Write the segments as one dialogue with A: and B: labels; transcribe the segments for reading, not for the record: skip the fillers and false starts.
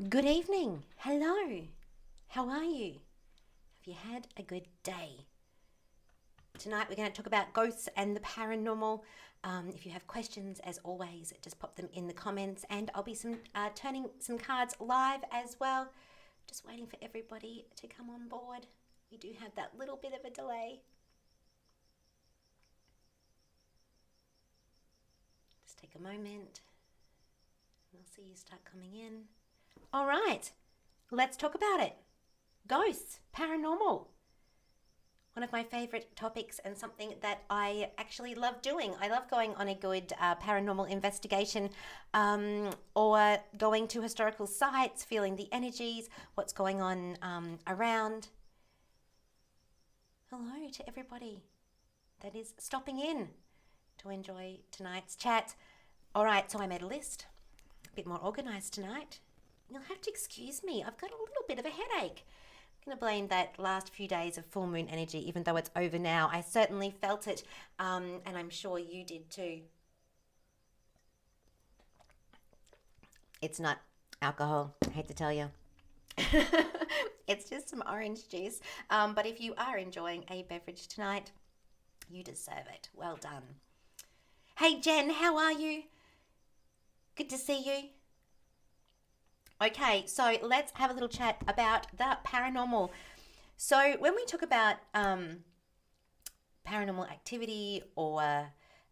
A: Good evening. Hello. How are you? Have you had a good day? Tonight we're going to talk about ghosts and the paranormal. If you have questions, as always, just pop them in the comments, and I'll be turning some cards live as well. Just waiting for everybody to come on board. We do have that little bit of a delay. Just take a moment, and I'll see you start coming in. All right, let's talk about it. Ghosts, paranormal. One of my favourite topics and something that I actually love doing. I love going on a good paranormal investigation or going to historical sites, feeling the energies, what's going on around. Hello to everybody that is stopping in to enjoy tonight's chat. All right, so I made a list, a bit more organised tonight. You'll have to excuse me, I've got a little bit of a headache. I'm going to blame that last few days of full moon energy, even though it's over now. I certainly felt it, and I'm sure you did too. It's not alcohol, I hate to tell you. It's just some orange juice. But if you are enjoying a beverage tonight, you deserve it. Well done. Hey Jen, how are you? Good to see you. Okay, so let's have a little chat about the paranormal. So when we talk about paranormal activity or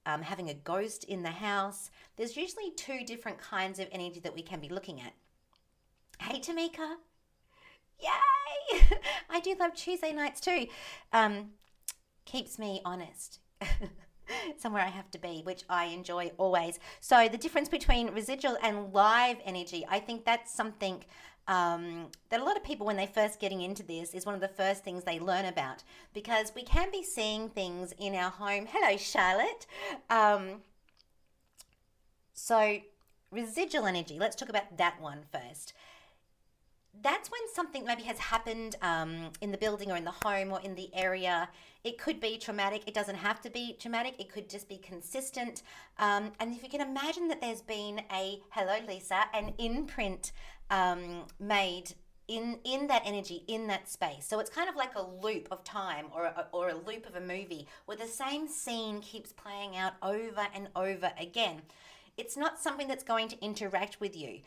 A: having a ghost in the house, there's usually two different kinds of energy that we can be looking at. Hey Tamika. Yay! I do love Tuesday nights too. Keeps me honest. Somewhere I have to be, which I enjoy always. So the difference between residual and live energy, I think that's something that a lot of people, when they're first getting into this, is one of the first things they learn about, because we can be seeing things in our home. Hello, Charlotte. So residual energy, let's talk about that one first. That's when something maybe has happened in the building or in the home or in the area. It could be traumatic. It doesn't have to be traumatic. It could just be consistent. And if you can imagine that there's been hello Lisa, an imprint made in that energy, in that space. So it's kind of like a loop of time or a loop of a movie where the same scene keeps playing out over and over again. It's not something that's going to interact with you.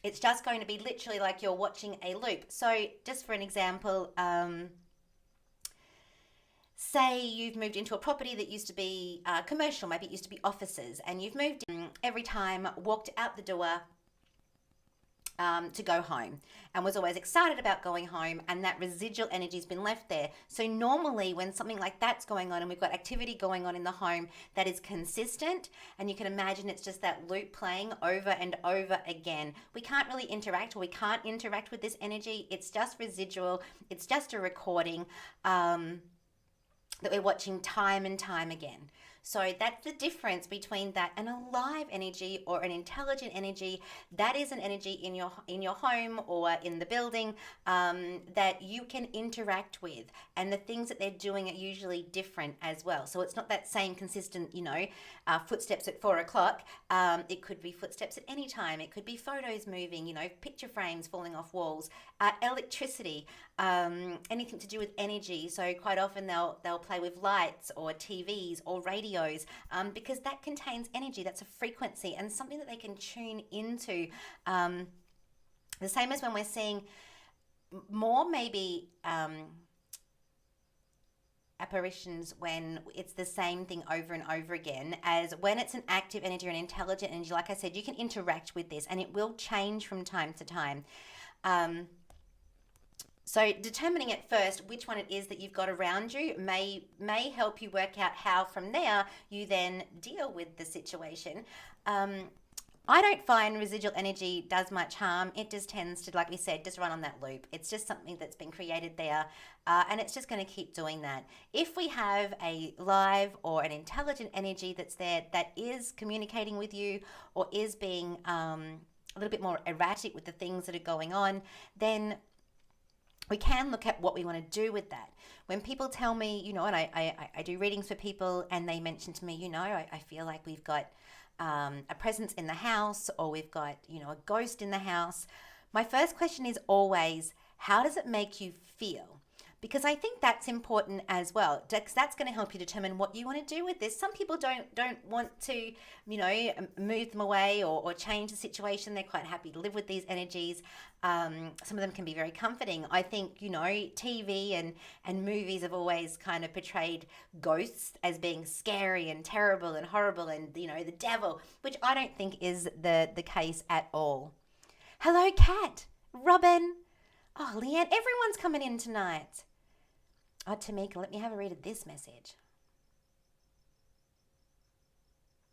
A: It's just going to be literally like you're watching a loop. So just for an example, say you've moved into a property that used to be commercial, maybe it used to be offices, and you've moved in every time, walked out the door to go home, and was always excited about going home, and that residual energy has been left there. So normally when something like that's going on and we've got activity going on in the home that is consistent, and you can imagine it's just that loop playing over and over again, we can't really interact, or we can't interact with this energy. It's just residual. It's just a recording that we're watching time and time again. So that's the difference between that and a live energy or an intelligent energy. That is an energy in your home or in the building that you can interact with, and the things that they're doing are usually different as well. So it's not that same consistent, footsteps at 4 o'clock. It could be footsteps at any time. It could be photos moving, picture frames falling off walls, electricity, anything to do with energy. So quite often they'll play with lights or TVs or radios, because that contains energy. That's a frequency and something that they can tune into. The same as when we're seeing more maybe apparitions when it's the same thing over and over again, as when it's an active energy or an intelligent energy. Like I said, you can interact with this and it will change from time to time. So determining at first which one it is that you've got around you may help you work out how from there you then deal with the situation. I don't find residual energy does much harm. It just tends to, like we said, just run on that loop. It's just something that's been created there, and it's just going to keep doing that. If we have a live or an intelligent energy that's there that is communicating with you or is being a little bit more erratic with the things that are going on, then we can look at what we want to do with that. When people tell me, and I do readings for people, and they mention to me, I feel like we've got a presence in the house, or we've got, a ghost in the house, my first question is always, how does it make you feel? Because I think that's important as well. That's going to help you determine what you want to do with this. Some people don't want to, move them away or change the situation. They're quite happy to live with these energies. Some of them can be very comforting. I think, TV and movies have always kind of portrayed ghosts as being scary and terrible and horrible and, the devil, which I don't think is the case at all. Hello, Kat, Robin. Oh, Leanne, everyone's coming in tonight. Oh, Tamika, let me have a read of this message.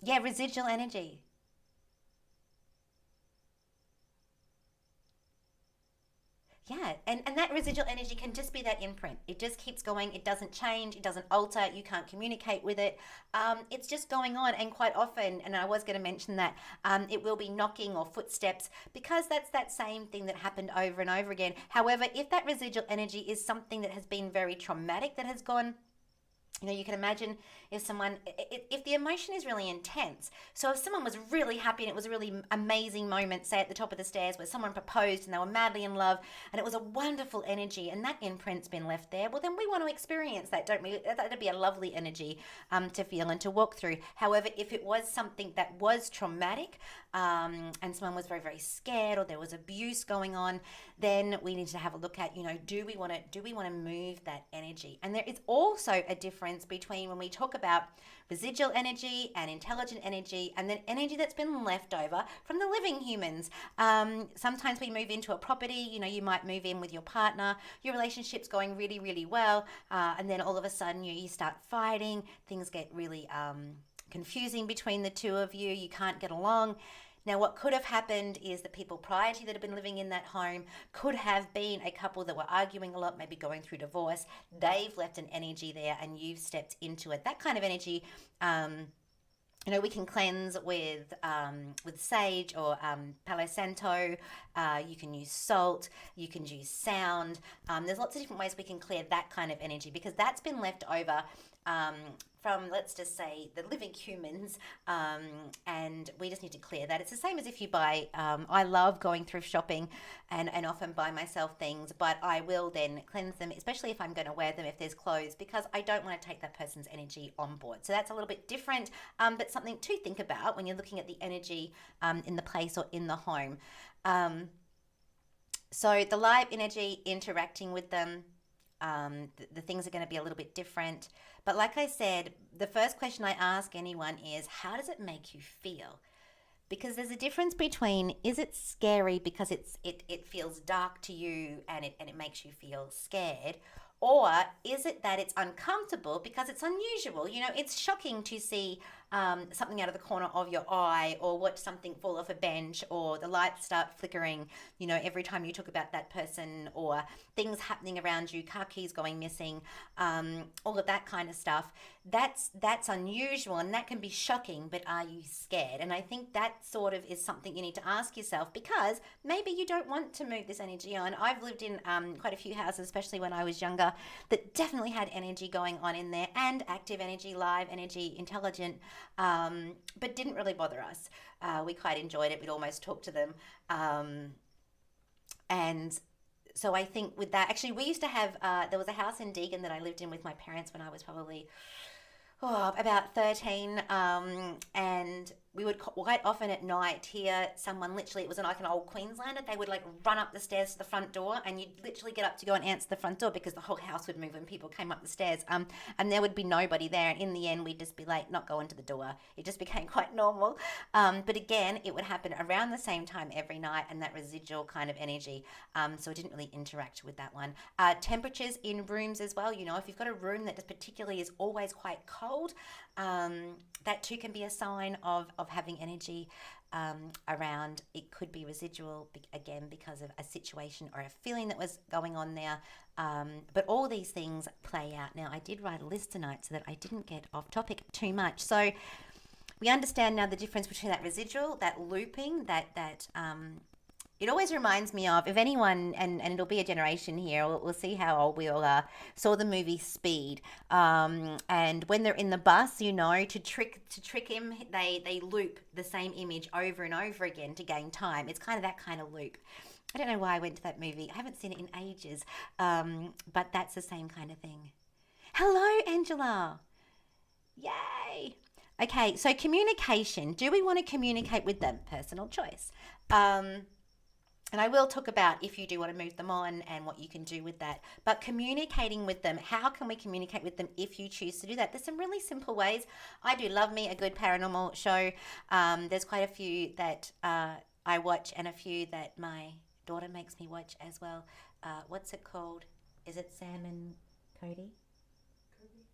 A: Yeah, residual energy. Yeah, and that residual energy can just be that imprint. It just keeps going. It doesn't change. It doesn't alter. You can't communicate with it. It's just going on. And quite often, and I was going to mention that, it will be knocking or footsteps, because that's that same thing that happened over and over again. However, if that residual energy is something that has been very traumatic, that has gone, you can imagine if the emotion is really intense. So if someone was really happy and it was a really amazing moment, say at the top of the stairs where someone proposed and they were madly in love and it was a wonderful energy and that imprint's been left there, well, then we want to experience that, don't we? That'd be a lovely energy to feel and to walk through. However, if it was something that was traumatic, and someone was very, very scared, or there was abuse going on, then we need to have a look at, do we want to move that energy? And there is also a difference between when we talk about residual energy and intelligent energy, and then energy that's been left over from the living humans. Sometimes we move into a property, you might move in with your partner, your relationship's going really, really well, and then all of a sudden you start fighting, things get really confusing between the two of you can't get along. Now, what could have happened is the people prior to you that have been living in that home could have been a couple that were arguing a lot, maybe going through divorce. They've left an energy there and you've stepped into it. That kind of energy, we can cleanse with sage or Palo Santo. You can use salt. You can use sound. There's lots of different ways we can clear that kind of energy, because that's been left over from, let's just say, the living humans, and we just need to clear that. It's the same as if you buy, I love going thrift shopping and often buy myself things, but I will then cleanse them, especially if I'm going to wear them, if there's clothes, because I don't want to take that person's energy on board. So that's a little bit different, but something to think about when you're looking at the energy in the place or in the home. So the live energy, interacting with them, the things are going to be a little bit different. But like I said, the first question I ask anyone is, how does it make you feel? Because there's a difference between, is it scary because it feels dark to you and it makes you feel scared, or is it that it's uncomfortable because it's unusual? It's shocking to see something out of the corner of your eye, or watch something fall off a bench, or the lights start flickering, every time you talk about that person, or things happening around you, car keys going missing, all of that kind of stuff. That's unusual and that can be shocking, but are you scared? And I think that sort of is something you need to ask yourself, because maybe you don't want to move this energy on. I've lived in quite a few houses, especially when I was younger, that definitely had energy going on in there, and active energy, live energy, intelligent, but didn't really bother us. We quite enjoyed it. We'd almost talk to them. And so I think with that, actually, we used to have, there was a house in Deagon that I lived in with my parents when I was probably about 13, and we would quite often at night hear someone, literally, it was like an old Queenslander, they would like run up the stairs to the front door, and you'd literally get up to go and answer the front door, because the whole house would move when people came up the stairs, and there would be nobody there, and in the end we'd just be like, not going to the door. It just became quite normal, but again, it would happen around the same time every night, and that residual kind of energy, so I didn't really interact with that one. Temperatures in rooms as well, if you've got a room that just particularly is always quite cold, that too can be a sign of having energy around. It could be residual, again, because of a situation or a feeling that was going on there. But all these things play out. Now, I did write a list tonight so that I didn't get off topic too much. So we understand now the difference between that residual, that looping, that It always reminds me of, if anyone, and it'll be a generation here, we'll see how old we all are, saw the movie Speed. And when they're in the bus, to trick him, they loop the same image over and over again to gain time. It's kind of that kind of loop. I don't know why I went to that movie. I haven't seen it in ages, but that's the same kind of thing. Hello, Angela. Yay. Okay, so communication. Do we want to communicate with them? Personal choice. And I will talk about if you do want to move them on and what you can do with that. But communicating with them, how can we communicate with them if you choose to do that? There's some really simple ways. I do love me a good paranormal show. There's quite a few that I watch and a few that my daughter makes me watch as well. What's it called? Is it Sam and Cody?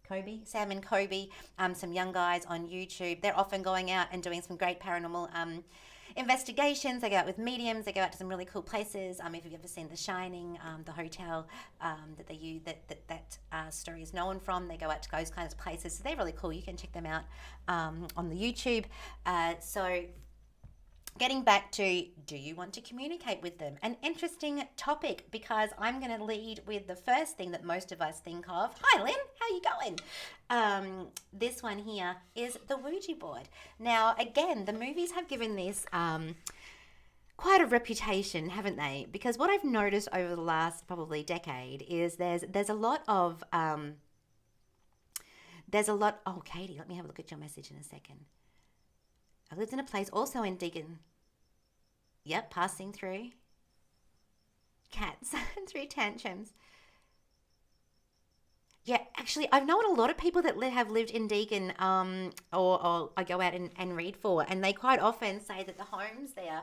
A: Kobe, Sam and Kobe, some young guys on YouTube. They're often going out and doing some great paranormal investigations. They go out with mediums. They go out to some really cool places. If you've ever seen The Shining, the hotel that they use, that story is known from, they go out to those kinds of places. So they're really cool. You can check them out on the YouTube. So getting back to, do you want to communicate with them? An interesting topic, because I'm going to lead with the first thing that most of us think of. Hi, Lynn. How you going? This one here is the Ouija board. Now, again, the movies have given this quite a reputation, haven't they? Because what I've noticed over the last probably decade is there's a lot of oh, Katie, let me have a look at your message in a second. I lived in a place also in Deagon. Yep, passing through cats through tantrums. Yeah, actually, I've known a lot of people that have lived in Deagon, or I go out and read for, and they quite often say that the homes there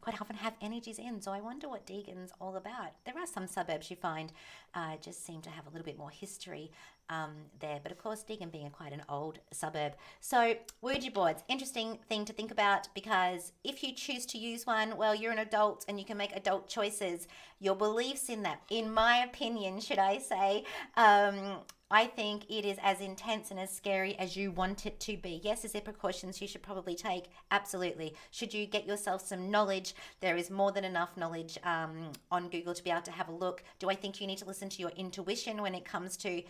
A: quite often have energies in. So I wonder what Deagon's all about. There are some suburbs you find just seem to have a little bit more history there. But of course, Deagon being quite an old suburb. So Ouija boards, interesting thing to think about, because if you choose to use one, well, you're an adult and you can make adult choices. Your beliefs in that, in my opinion, should I say, I think it is as intense and as scary as you want it to be. Yes, is there precautions you should probably take? Absolutely. Should you get yourself some knowledge? There is more than enough knowledge on Google to be able to have a look. Do I think you need to listen to your intuition when it comes to,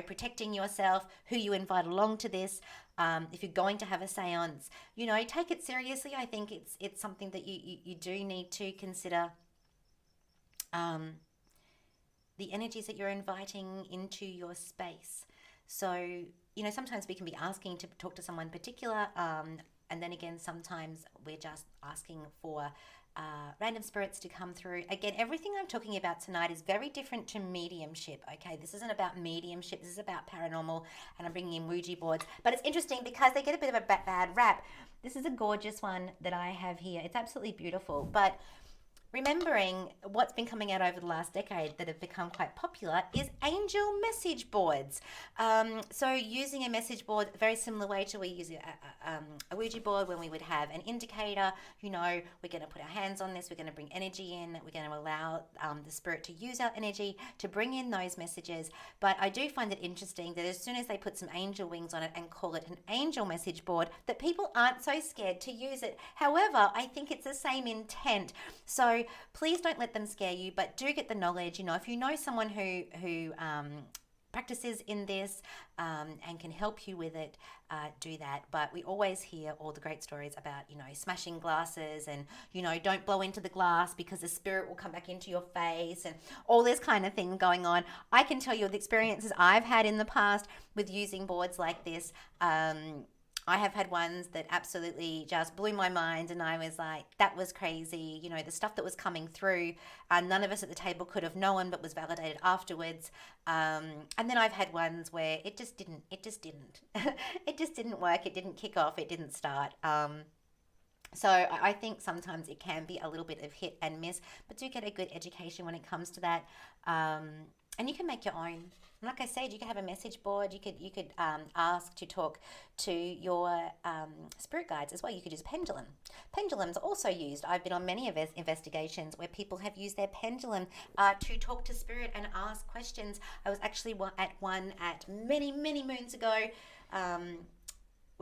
A: protecting yourself, who you invite along to this? If you're going to have a seance, take it seriously. I think it's something that you do need to consider. The energies that you're inviting into your space. So, sometimes we can be asking to talk to someone particular, and then again, sometimes we're just asking for random spirits to come through. Again, everything I'm talking about tonight is very different to mediumship, okay? This isn't about mediumship, this is about paranormal, and I'm bringing in Ouija boards. But it's interesting because they get a bit of a bad rap. This is a gorgeous one that I have here. It's absolutely beautiful, but remembering what's been coming out over the last decade that have become quite popular is angel message boards. So using a message board, very similar way to we use a Ouija board when we would have an indicator. We're going to put our hands on this, we're going to bring energy in, we're going to allow the spirit to use our energy to bring in those messages. But I do find it interesting that as soon as they put some angel wings on it and call it an angel message board, that people aren't so scared to use it. However, I think it's the same intent. So please don't let them scare you, but do get the knowledge. If you know someone who practices in this and can help you with it, do that. But we always hear all the great stories about, smashing glasses and, don't blow into the glass because the spirit will come back into your face and all this kind of thing going on. I can tell you the experiences I've had in the past with using boards like this. I have had ones that absolutely just blew my mind, and I was like, that was crazy. The stuff that was coming through, none of us at the table could have known, but was validated afterwards. And then I've had ones where it just didn't it just didn't work. It didn't kick off. It didn't start. So I think sometimes it can be a little bit of hit and miss, but do get a good education when it comes to that. And you can make your own. Like I said, you can have a message board. You could ask to talk to your spirit guides as well. You could use a pendulum. Pendulums are also used. I've been on many investigations where people have used their pendulum to talk to spirit and ask questions. I was actually at one many moons ago,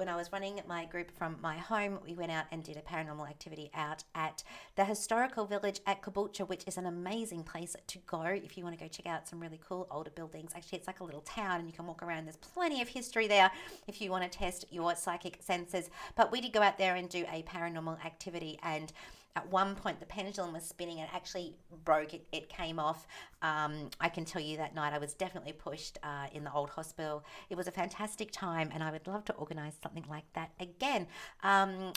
A: when I was running my group from my home, we went out and did a paranormal activity out at the historical village at Caboolture, which is an amazing place to go if you want to go check out some really cool older buildings. Actually, it's like a little town and you can walk around. There's plenty of history there if you want to test your psychic senses. But we did go out there and do a paranormal activity, and at one point the pendulum was spinning and actually broke. It came off. I can tell you that night I was definitely pushed in the old hospital. It was a fantastic time, and I would love to organise something like that again.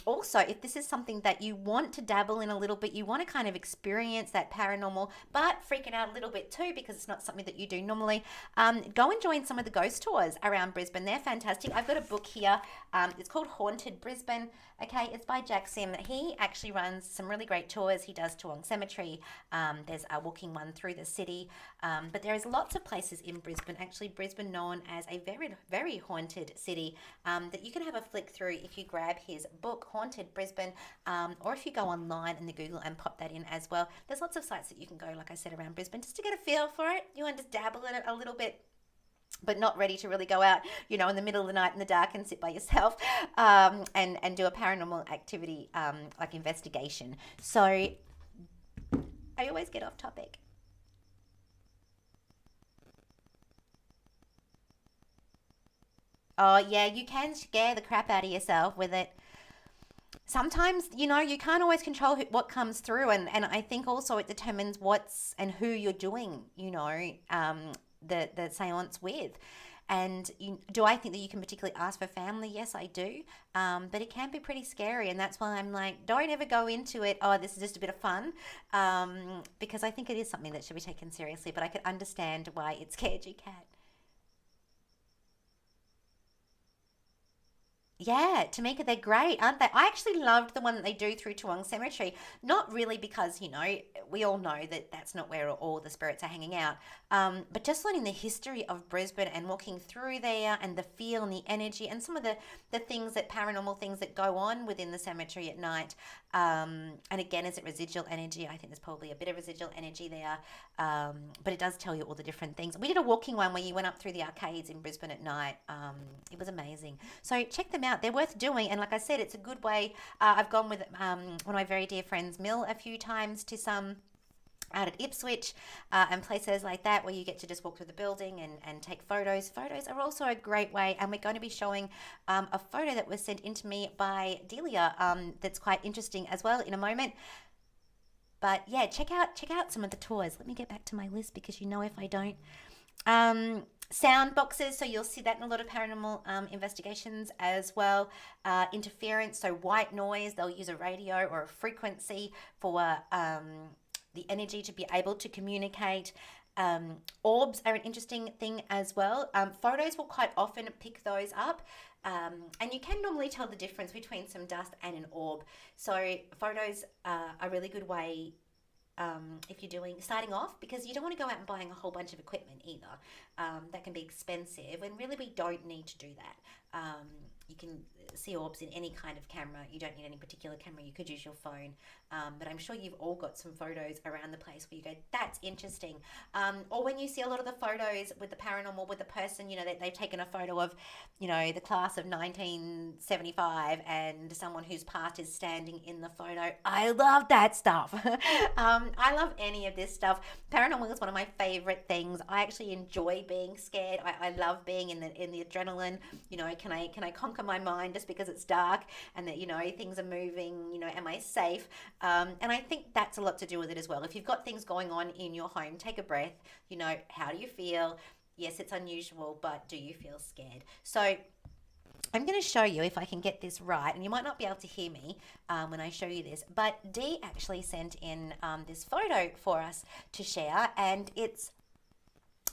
A: Also, if this is something that you want to dabble in a little bit, you want to kind of experience that paranormal but freaking out a little bit too because it's not something that you do normally, go and join some of the ghost tours around Brisbane. They're fantastic. I've got a book here. It's called Haunted Brisbane. Okay, it's by Jack Sim. He actually runs some really great tours. He does Toowong Cemetery. There's a walking one through the city. But there is lots of places in Brisbane. Actually, Brisbane known as a very, very haunted city that you can have a flick through if you grab his book, Haunted Brisbane, or if you go online in the Google and pop that in as well. There's lots of sites that you can go, like I said, around Brisbane just to get a feel for it. You want to just dabble in it a little bit, but not ready to really go out, in the middle of the night in the dark and sit by yourself and do a paranormal activity like investigation. So I always get off topic. Oh, yeah, you can scare the crap out of yourself with it. Sometimes, you can't always control what comes through. And I think also it determines what's and who you're doing, the seance with. And do I think that you can particularly ask for family? Yes, I do. But it can be pretty scary. And that's why I'm like, don't ever go into it, oh, this is just a bit of fun. Because I think it is something that should be taken seriously. But I can understand why it scared you, Kat. Yeah, Tamika, they're great, aren't they? I actually loved the one that they do through Toowong Cemetery. Not really because, we all know that that's not where all the spirits are hanging out. But just learning the history of Brisbane and walking through there and the feel and the energy and some of the things paranormal things that go on within the cemetery at night. And again, is it residual energy? I think there's probably a bit of residual energy there. But it does tell you all the different things. We did a walking one where you went up through the arcades in Brisbane at night. It was amazing. So check them out. They're worth doing. And like I said, it's a good way. I've gone with one of my very dear friends, Mill, a few times to some out at Ipswich and places like that where you get to just walk through the building and take photos. Photos are also a great way, and we're going to be showing a photo that was sent in to me by Delia that's quite interesting as well in a moment. But yeah, check out some of the tours. Let me get back to my list because if I don't. Sound boxes, so you'll see that in a lot of paranormal investigations as well. Interference, so white noise, they'll use a radio or a frequency for the energy to be able to communicate. Orbs are an interesting thing as well. Photos will quite often pick those up. And you can normally tell the difference between some dust and an orb. So photos are a really good way if you're starting off, because you don't want to go out and buying a whole bunch of equipment either. That can be expensive, and really we don't need to do that. You can see orbs in any kind of camera. You don't need any particular camera. You could use your phone. But I'm sure you've all got some photos around the place where you go, that's interesting. Or when you see a lot of the photos with the paranormal, with the person, they've taken a photo of, the class of 1975 and someone who's passed is standing in the photo. I love that stuff. I love any of this stuff. Paranormal is one of my favorite things. I actually enjoy being scared. I love being in the adrenaline. Can I conquer my mind just because it's dark and that things are moving? Am I safe? And I think that's a lot to do with it as well. If you've got things going on in your home, take a breath. How do you feel? Yes, it's unusual, but do you feel scared? So I'm going to show you if I can get this right, and you might not be able to hear me when I show you this, but Dee actually sent in this photo for us to share, and it's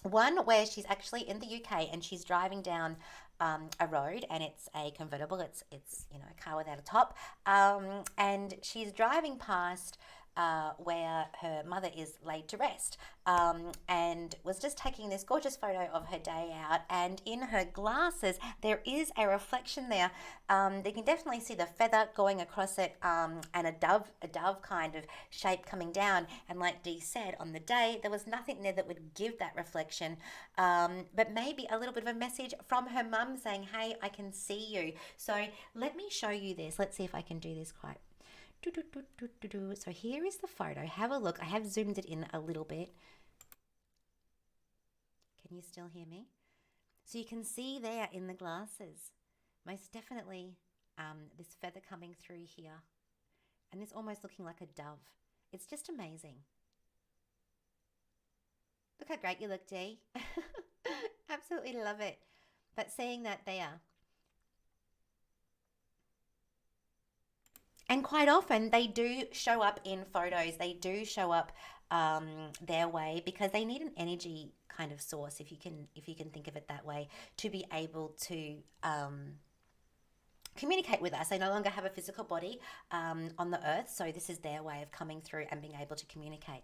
A: one where she's actually in the UK and she's driving down a road, and it's a convertible. It's a car without a top, and she's driving past where her mother is laid to rest, and was just taking this gorgeous photo of her day out. And in her glasses, there is a reflection there. They can definitely see the feather going across it, and a dove kind of shape coming down. And like Dee said, on the day there was nothing there that would give that reflection, but maybe a little bit of a message from her mum saying, "Hey, I can see you." So let me show you this. Let's see if I can do this quite. So here is the photo. Have a look. I have zoomed it in a little bit. Can you still hear me? So you can see there in the glasses, most definitely this feather coming through here, and this almost looking like a dove. It's just amazing. Look how great you look, Dee. Absolutely love it. But seeing that there. And quite often they do show up in photos. They do show up their way because they need an energy kind of source, if you can think of it that way, to be able to communicate with us. They no longer have a physical body on the earth, so this is their way of coming through and being able to communicate.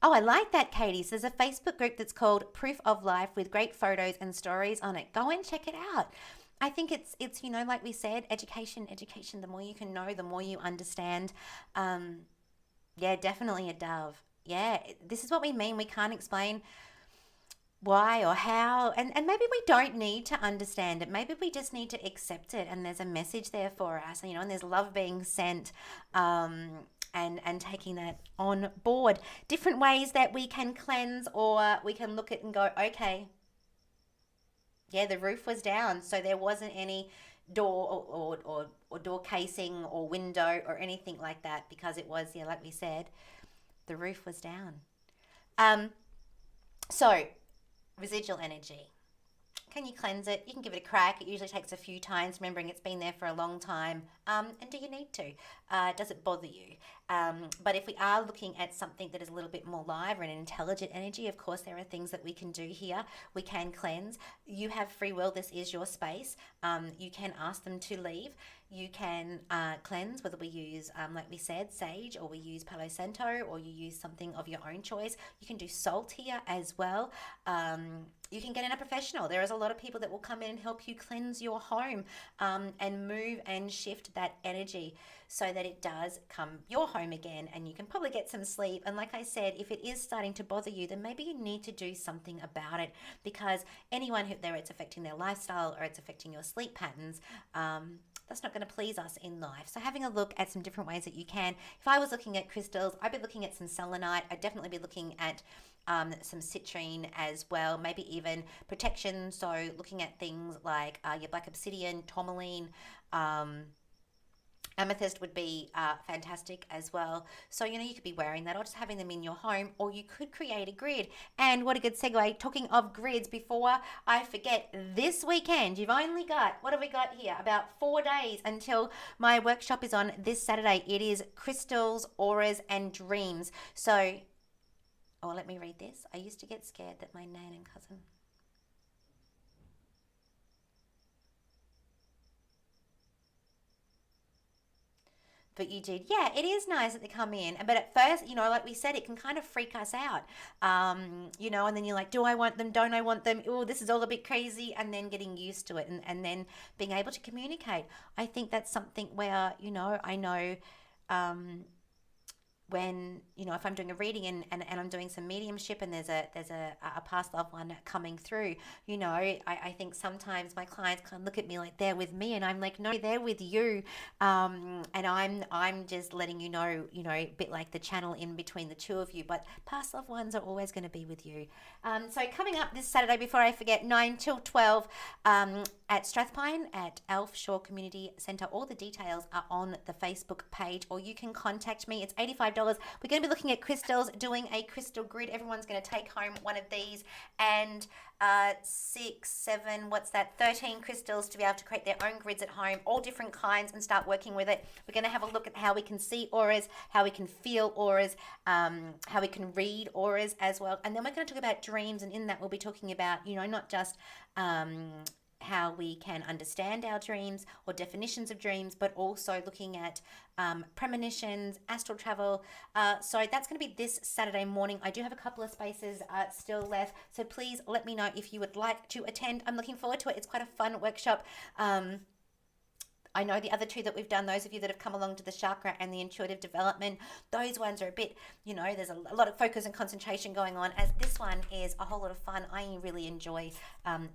A: Oh, I like that, Katie. So there's a Facebook group that's called Proof of Life with great photos and stories on it. Go and check it out. I think it's like we said, education. The more you can know, the more you understand. Yeah, definitely a dove. Yeah, this is what we mean. We can't explain why or how, and maybe we don't need to understand it. Maybe we just need to accept it, and there's a message there for us, and there's love being sent, and taking that on board. Different ways that we can cleanse, or we can look at and go, okay, yeah, the roof was down, so there wasn't any door or door casing or window or anything like that, because it was, like we said, the roof was down. So residual energy. Can you cleanse it? You can give it a crack. It usually takes a few times, remembering it's been there for a long time. And do you need to? Does it bother you? But if we are looking at something that is a little bit more live or an intelligent energy, of course, there are things that we can do here. We can cleanse. You have free will. This is your space. You can ask them to leave. You can cleanse, whether we use, like we said, sage, or we use Palo Santo, or you use something of your own choice. You can do salt here as well. You can get in a professional. There is a lot of people that will come in and help you cleanse your home, and move and shift that energy so that it does come your home again, and you can probably get some sleep. And like I said, if it is starting to bother you, then maybe you need to do something about it, because anyone who there, it's affecting their lifestyle or it's affecting your sleep patterns, that's not going to please us in life. So having a look at some different ways that you can. If I was looking at crystals, I'd be looking at some selenite. I'd definitely be looking at some citrine as well, maybe even protection. So looking at things like your black obsidian, tourmaline, amethyst would be fantastic as well. So, you could be wearing that or just having them in your home, or you could create a grid. And what a good segue. Talking of grids, before I forget, this weekend, you've only got, what have we got here? About 4 days until my workshop is on this Saturday. It is Crystals, Auras, and Dreams. So, let me read this. I used to get scared that my nan and cousin... But you did. Yeah, it is nice that they come in. But at first, like we said, it can kind of freak us out. And then you're like, do I want them? Don't I want them? Oh, this is all a bit crazy. And then getting used to it, and then being able to communicate. I think that's something where, I know when, if I'm doing a reading and I'm doing some mediumship, and there's a past loved one coming through, I think sometimes my clients kind of look at me like they're with me, and I'm like, no, they're with you, and I'm just letting a bit like the channel in between the two of you, but past loved ones are always going to be with you. So coming up this Saturday, before I forget, 9 till 12 at Strathpine at Elf Shore Community Centre. All the details are on the Facebook page, or you can contact me. It's $85. We're going to be looking at crystals, doing a crystal grid. Everyone's going to take home one of these, and 6, 7, 13 crystals to be able to create their own grids at home, all different kinds, and start working with it. We're going to have a look at how we can see auras, how we can feel auras, how we can read auras as well. And then we're going to talk about dreams, and in that we'll be talking about, not just how we can understand our dreams or definitions of dreams, but also looking at premonitions, astral travel. So that's going to be this Saturday morning. I do have a couple of spaces still left, so please let me know if you would like to attend. I'm looking forward to it. It's quite a fun workshop. I know the other two that we've done, those of you that have come along to the chakra and the intuitive development, those ones are a bit, there's a lot of focus and concentration going on, as this one is a whole lot of fun. I really enjoy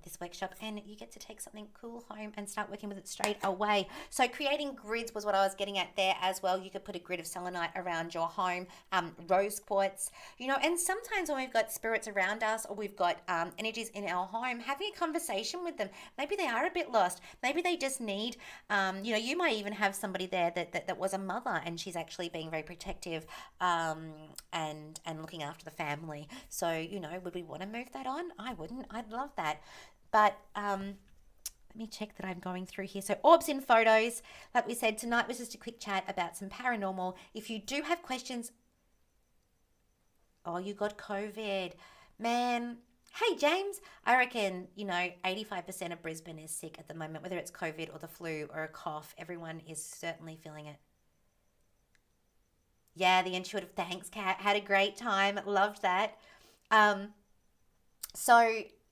A: this workshop, and you get to take something cool home and start working with it straight away. So creating grids was what I was getting at there as well. You could put a grid of selenite around your home, rose quartz, and sometimes when we've got spirits around us or we've got energies in our home, having a conversation with them, maybe they are a bit lost. Maybe they just need, you might even have somebody there that was a mother, and she's actually being very protective and looking after the family. So, would we want to move that on? I wouldn't. I'd love that. But let me check that I'm going through here. So orbs in photos. Like we said, tonight was just a quick chat about some paranormal. If you do have questions, oh, you got COVID. Man, hey, James, I reckon, 85% of Brisbane is sick at the moment, whether it's COVID or the flu or a cough. Everyone is certainly feeling it. Yeah, the intuitive, thanks, Kat. Had a great time. Loved that. So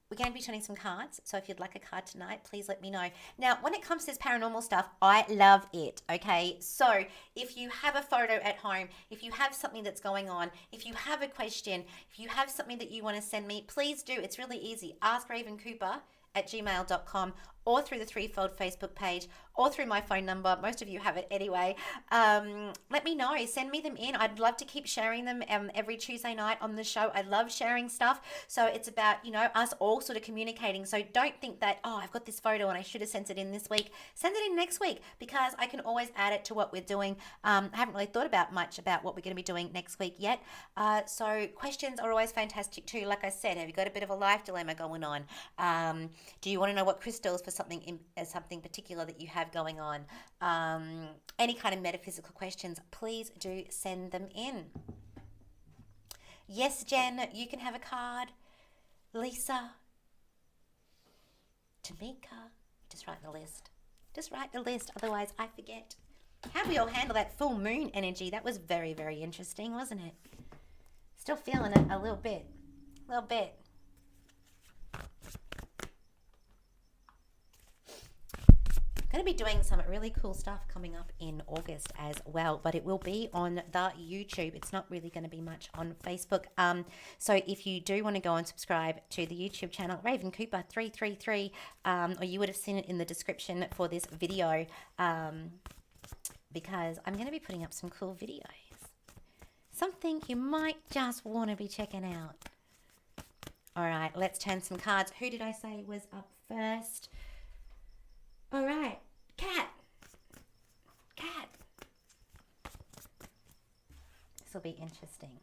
A: we're going to be turning some cards. So if you'd like a card tonight, please let me know. Now, when it comes to this paranormal stuff, I love it, okay? So if you have a photo at home, if you have something that's going on, if you have a question, if you have something that you want to send me, please do. It's really easy. AskRavenCooper@gmail.com, or through the Threefold Facebook page, or through my phone number. Most of you have it anyway. Let me know. Send me them in. I'd love to keep sharing them every Tuesday night on the show. I love sharing stuff. So it's about, us all sort of communicating. So don't think that, I've got this photo and I should have sent it in this week. Send it in next week, because I can always add it to what we're doing. I haven't really thought about much about what we're going to be doing next week yet. So questions are always fantastic too. Like I said, have you got a bit of a life dilemma going on? Do you want to know what crystals for something particular that you have going on? Any kind of metaphysical questions, please do send them in. Yes, Jen, you can have a card. Lisa, Tamika, just write the list. Just write the list, otherwise I forget. How do we all handle that full moon energy? That was very, very interesting, wasn't it? Still feeling it a little bit. Going to be doing some really cool stuff coming up in August as well, but it will be on the YouTube. It's not really going to be much on Facebook. So if you do want to go and subscribe to the YouTube channel, Raven Cooper 333, or you would have seen it in the description for this video, because I'm going to be putting up some cool videos. Something you might just want to be checking out. All right, let's turn some cards. Who did I say was up first? All right, Cat. This will be interesting.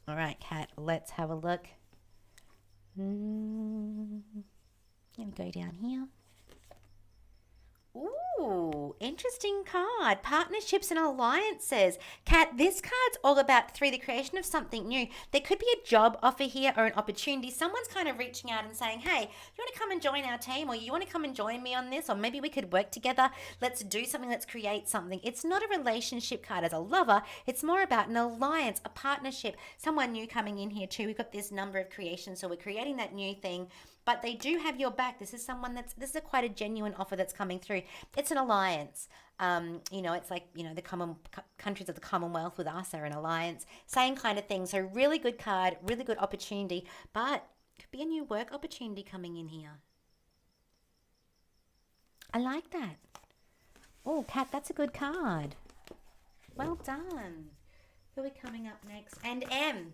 A: All right, Cat, let's have a look. Let me go down here. Ooh, interesting card. Partnerships and alliances. Kat, this card's all about through the creation of something new. There could be a job offer here or an opportunity. Someone's kind of reaching out and saying, hey, you want to come and join our team, or you want to come and join me on this, or maybe we could work together. Let's do something. Let's create something. It's not a relationship card as a lover. It's more about an alliance, a partnership, someone new coming in here too. We've got this number of creations, so we're creating that new thing. But they do have your back. This is a quite a genuine offer that's coming through. It's an alliance. It's like, the countries of the Commonwealth with us are an alliance. Same kind of thing. So really good card, really good opportunity, but could be a new work opportunity coming in here. I like that. Oh, Kat, that's a good card. Well done. Who are we coming up next? And M.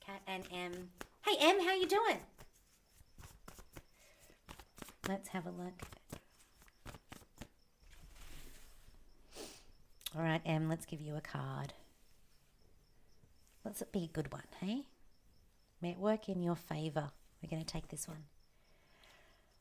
A: Kat and M. Hey, M, how you doing? Let's have a look. All right, Em, let's give you a card. Let's it be a good one, hey? May it work in your favor. We're going to take this one.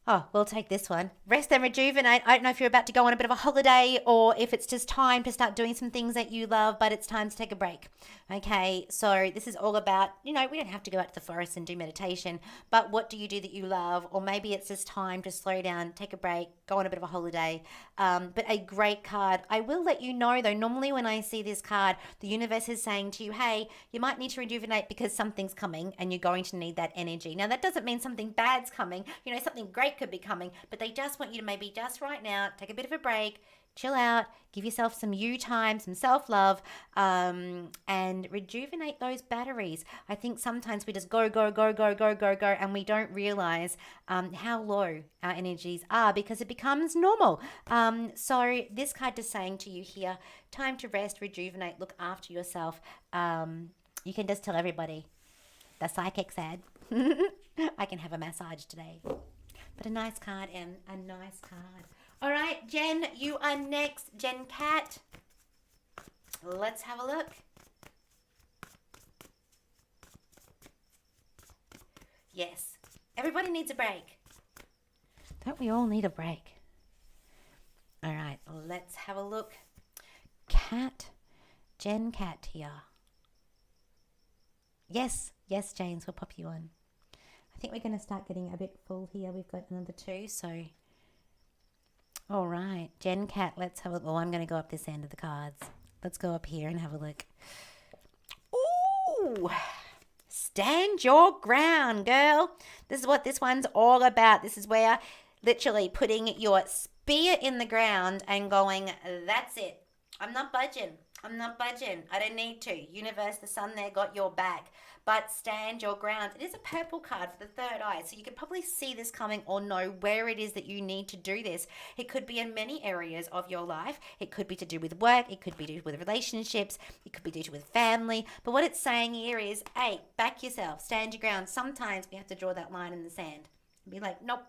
A: Oh, we'll take this one. Rest and rejuvenate. I don't know if you're about to go on a bit of a holiday or if it's just time to start doing some things that you love, but it's time to take a break. Okay, so this is all about, we don't have to go out to the forest and do meditation, but what do you do that you love? Or maybe it's just time to slow down, take a break, go on a bit of a holiday. But a great card. I will let you know though, normally when I see this card, the universe is saying to you, hey, you might need to rejuvenate because something's coming and you're going to need that energy. Now, that doesn't mean something bad's coming, something great could be coming, but they just want you to maybe just right now take a bit of a break, chill out, give yourself some you time, some self-love, and rejuvenate those batteries. I think sometimes we just go, and we don't realize how low our energies are because it becomes normal. So this card is saying to you here, time to rest, rejuvenate, look after yourself. You can just tell everybody, the psychic said, I can have a massage today. But a nice card, and a nice card. All right, Jen, you are next. Jen Cat. Let's have a look. Yes, everybody needs a break. Don't we all need a break? All right, let's have a look. Cat. Jen Cat here. Yes, James, we'll pop you on. I think we're going to start getting a bit full here. We've got another 2, so... All right, Jen Cat, let's have a look. Oh, I'm going to go up this end of the cards. Let's go up here and have a look. Ooh! Stand your ground, girl. This is what this one's all about. This is where literally putting your spear in the ground and going, that's it. I'm not budging. I don't need to. Universe, the sun there got your back. But stand your ground. It is a purple card for the third eye. So you could probably see this coming or know where it is that you need to do this. It could be in many areas of your life. It could be to do with work. It could be to do with relationships. It could be to do with family. But what it's saying here is, hey, back yourself. Stand your ground. Sometimes we have to draw that line in the sand. Be like, nope,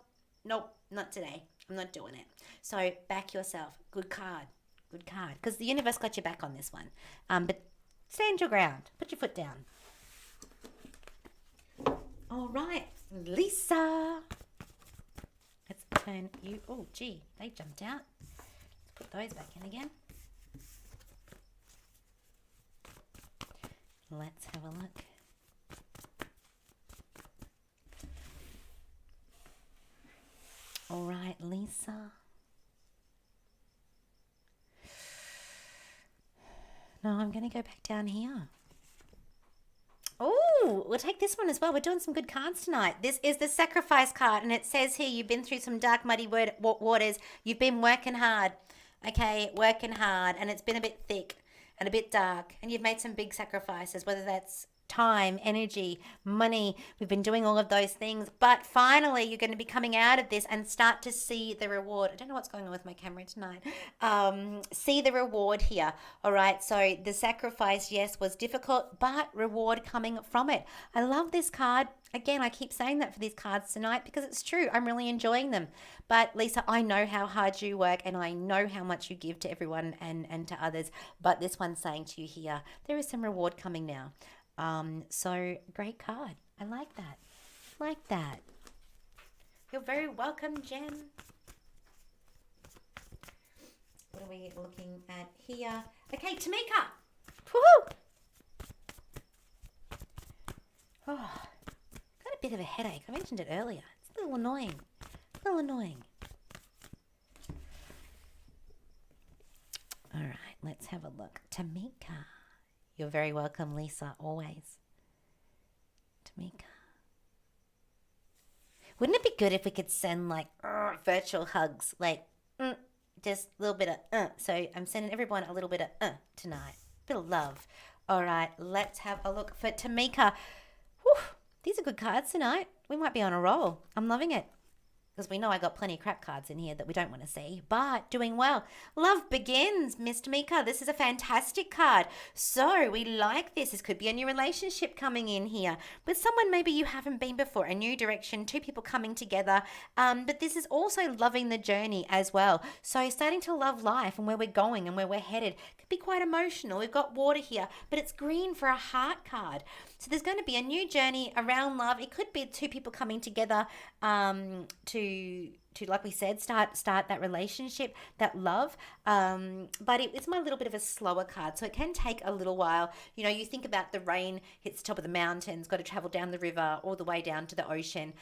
A: not today. I'm not doing it. So back yourself. Good card. Because the universe got your back on this one. But stand your ground. Put your foot down. All right, Lisa. Let's turn you. Oh, gee, they jumped out. Let's put those back in again. Let's have a look. All right, Lisa. No, I'm going to go back down here. Oh, we'll take this one as well. We're doing some good cards tonight. This is the sacrifice card, and it says here you've been through some dark, muddy waters. You've been working hard, and it's been a bit thick and a bit dark, and you've made some big sacrifices, whether that's time, energy, money. We've been doing all of those things, but finally you're going to be coming out of this and start to see the reward. I don't know what's going on with my camera tonight. See the reward here. All right, so the sacrifice, yes, was difficult, but reward coming from it. I love this card. Again, I keep saying that for these cards tonight because it's true. I'm really enjoying them. But Lisa, I know how hard you work and I know how much you give to everyone and to others. But this one's saying to you here, there is some reward coming now. So great card. I like that. You're very welcome, Jen. What are we looking at here? Okay, Tamika. Woohoo! Oh, got a bit of a headache. I mentioned it earlier. It's a little annoying. All right, let's have a look. Tamika. You're very welcome, Lisa, always. Tamika. Wouldn't it be good if we could send like virtual hugs? Like, just a little bit of So I'm sending everyone a little bit of tonight. Bit of love. All right, let's have a look for Tamika. Whew, these are good cards tonight. We might be on a roll. I'm loving it. Because we know I got plenty of crap cards in here that we don't want to see, but doing well. Love begins, Miss Tamika. This is a fantastic card. So we like this. This could be a new relationship coming in here with someone maybe you haven't been before, a new direction, 2 people coming together. But this is also loving the journey as well. So starting to love life and where we're going and where we're headed. Could be quite emotional. We've got water here, but it's green for a heart card. So there's going to be a new journey around love. It could be 2 people coming together to like we said, start that relationship, that love. But it's my little bit of a slower card, so it can take a little while. You know, you think about the rain hits the top of the mountains, got to travel down the river all the way down to the ocean.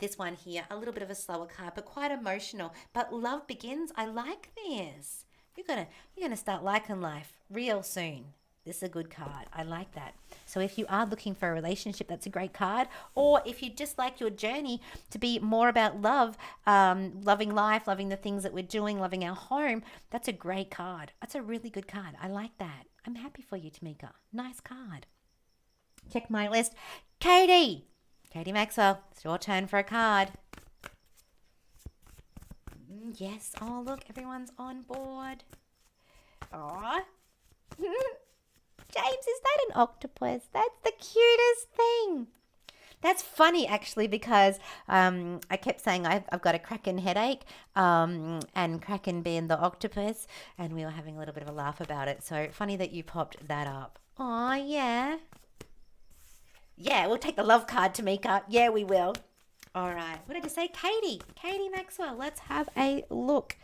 A: This one here, a little bit of a slower card, but quite emotional. But love begins. I like this. You're gonna start liking life real soon. This is a good card. I like that. So if you are looking for a relationship, that's a great card. Or if you just like your journey to be more about love, loving life, loving the things that we're doing, loving our home, that's a great card. That's a really good card. I like that. I'm happy for you, Tamika. Nice card. Check my list. Katie Maxwell, it's your turn for a card. Yes. Oh, look, everyone's on board. Aw. James, is that an octopus? That's the cutest thing. That's funny, actually, because I kept saying I've got a Kraken headache, and Kraken being the octopus, and we were having a little bit of a laugh about it. So funny that you popped that up. Oh, yeah. Yeah, we'll take the love card, Tamika. Yeah, we will. All right. What did I say? Katie Maxwell. Let's have a look.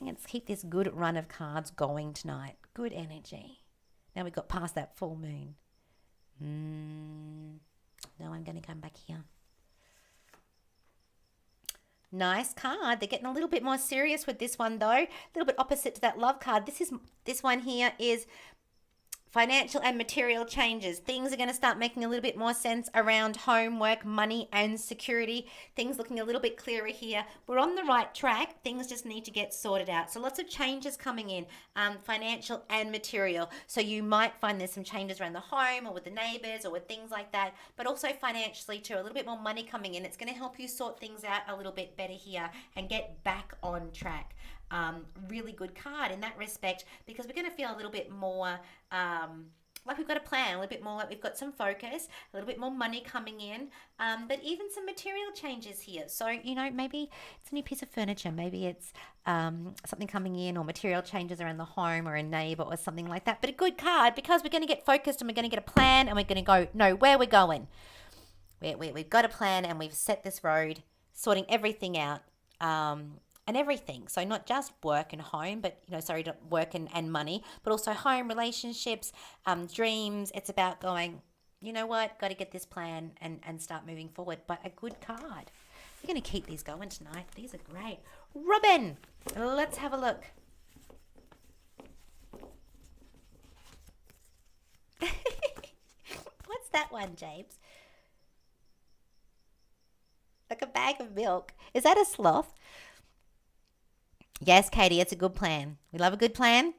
A: Let's keep this good run of cards going tonight. Good energy. Now we got past that full moon. Now I'm going to come back here. Nice card. They're getting a little bit more serious with this one, though. A little bit opposite to that love card. This one here is financial and material changes. Things are going to start making a little bit more sense around home, work, money, and security. Things looking a little bit clearer here. We're on the right track. Things just need to get sorted out. So lots of changes coming in, financial and material. So you might find there's some changes around the home or with the neighbors or with things like that, but also financially too, a little bit more money coming in. It's going to help you sort things out a little bit better here and get back on track. Really good card in that respect, because we're going to feel a little bit more like we've got a plan, a little bit more like we've got some focus, a little bit more money coming in, but even some material changes here. So, you know, maybe it's a new piece of furniture, maybe it's something coming in, or material changes around the home or a neighbor or something like that. But a good card, because we're going to get focused and we're going to get a plan and we're going to know where we're going. We've got a plan and we've set this road, sorting everything out. And everything. So not just work and home, but, work and money, but also home, relationships, dreams. It's about going, you know what, got to get this plan and start moving forward. But a good card. We're going to keep these going tonight. These are great. Robin, let's have a look. What's that one, James? Like a bag of milk. Is that a sloth? Yes, Katie, it's a good plan. We love a good plan.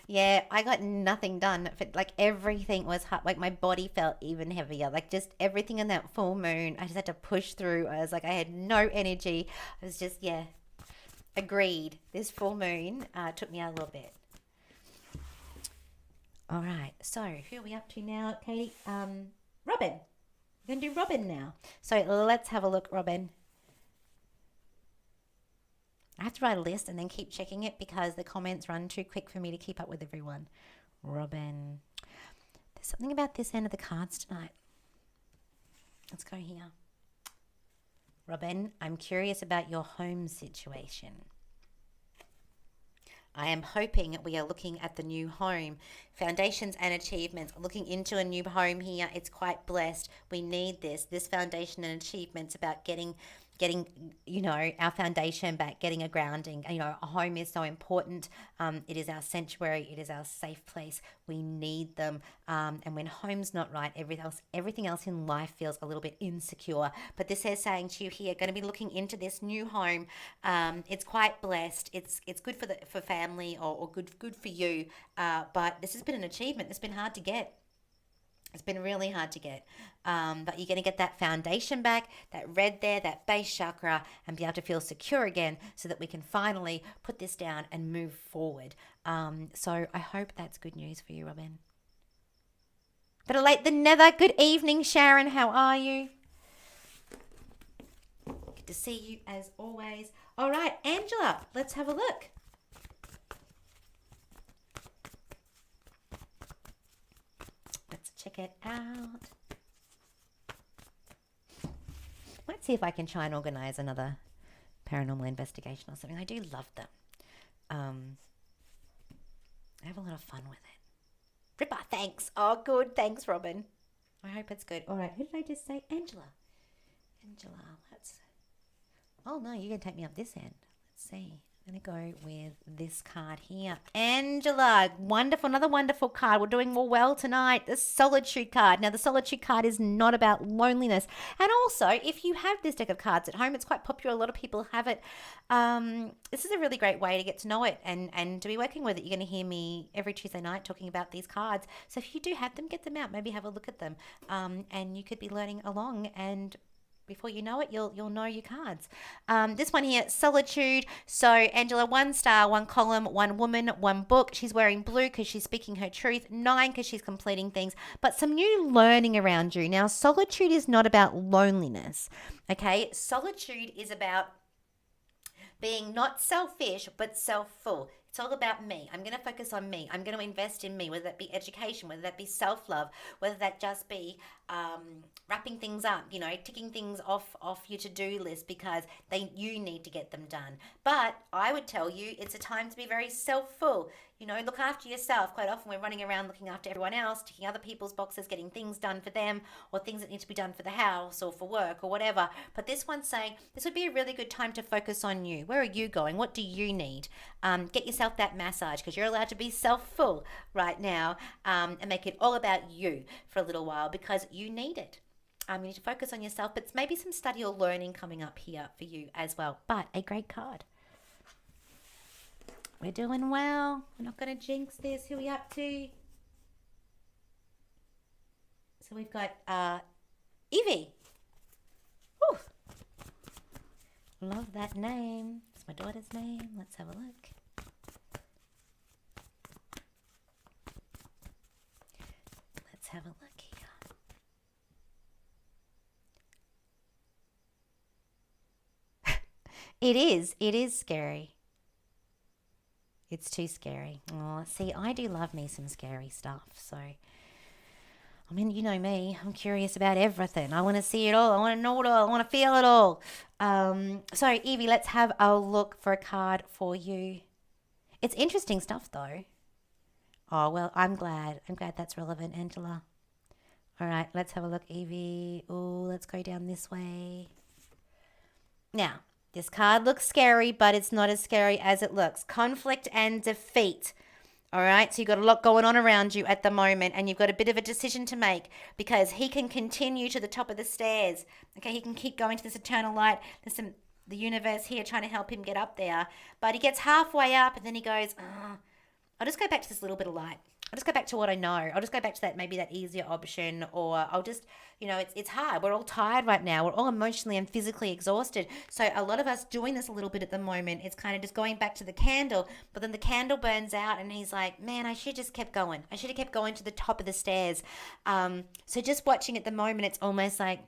A: Yeah, I got nothing done. Like everything was hard. Like my body felt even heavier. Like just everything in that full moon, I just had to push through. I was like, I had no energy. I was just, agreed. This full moon took me out a little bit. All right, so who are we up to now, Katie? Robin. We're going to do Robin now. So let's have a look, Robin. I have to write a list and then keep checking it because the comments run too quick for me to keep up with everyone. Robin. There's something about this end of the cards tonight. Let's go here. Robin, I'm curious about your home situation. I am hoping we are looking at the new home. Foundations and achievements. Looking into a new home here. It's quite blessed. We need this. This foundation and achievements about getting our foundation back, getting a grounding. A home is so important. It is our sanctuary. It is our safe place. We need them. And when home's not right, everything else in life feels a little bit insecure. But this is saying to you here, going to be looking into this new home. It's quite blessed. It's good for family or good for you. But this has been an achievement. It's been hard to get. It's been really hard to get, but you're going to get that foundation back, that red there, that base chakra, and be able to feel secure again so that we can finally put this down and move forward. So I hope that's good news for you, Robin. Better late than never. Good evening, Sharon. How are you? Good to see you as always. All right, Angela, let's have a look. Check it out. Might see if I can try and organise another paranormal investigation or something. I do love them. I have a lot of fun with it. Ripper, thanks. Oh, good. Thanks, Robin. I hope it's good. All right, who did I just say? Angela. Angela, let's... Oh, no, you're going to take me up this end. Let's see. I'm going to go with this card here. Angela, wonderful. Another wonderful card. We're doing more well tonight. The Solitude card. Now, the Solitude card is not about loneliness. And also, if you have this deck of cards at home, it's quite popular. A lot of people have it. This is a really great way to get to know it and to be working with it. You're going to hear me every Tuesday night talking about these cards. So if you do have them, get them out. Maybe have a look at them. And you could be learning along, and before you know it, you'll know your cards. This one here, Solitude. So Angela, 1 star, 1 column, 1 woman, 1 book. She's wearing blue because she's speaking her truth. 9 because she's completing things. But some new learning around you. Now, solitude is not about loneliness. Okay, solitude is about being not selfish, but self-full. It's all about me. I'm going to focus on me. I'm going to invest in me, whether that be education, whether that be self-love, whether that just be wrapping things up, ticking things off your to-do list because you need to get them done. But I would tell you it's a time to be very self-full. Look after yourself. Quite often we're running around looking after everyone else, ticking other people's boxes, getting things done for them or things that need to be done for the house or for work or whatever. But this one's saying this would be a really good time to focus on you. Where are you going? What do you need? Get yourself that massage because you're allowed to be self-full right now and make it all about you for a little while because you need it. You need to focus on yourself, but it's maybe some study or learning coming up here for you as well. But a great card. We're doing well. We're not going to jinx this. Who are we up to? So we've got Evie. Whew. Love that name. It's my daughter's name. Let's have a look. Let's have a look here. It is scary. It's too scary. Oh, see, I do love me some scary stuff. So, I mean, you know me. I'm curious about everything. I want to see it all. I want to know it all. I want to feel it all. So, Evie, let's have a look for a card for you. It's interesting stuff, though. Oh, well, I'm glad. I'm glad that's relevant, Angela. All right, let's have a look, Evie. Oh, let's go down this way. Now, this card looks scary, but it's not as scary as it looks. Conflict and defeat. All right, so you've got a lot going on around you at the moment, and you've got a bit of a decision to make because he can continue to the top of the stairs. Okay, he can keep going to this eternal light. There's the universe here trying to help him get up there, but he gets halfway up, and then he goes, I'll just go back to this little bit of light. I'll just go back to what I know. I'll just go back to that easier option, or I'll just, it's hard. We're all tired right now. We're all emotionally and physically exhausted. So a lot of us doing this a little bit at the moment, it's kind of just going back to the candle, but then the candle burns out and he's like, man, I should have just kept going. I should have kept going to the top of the stairs. So just watching at the moment, it's almost like,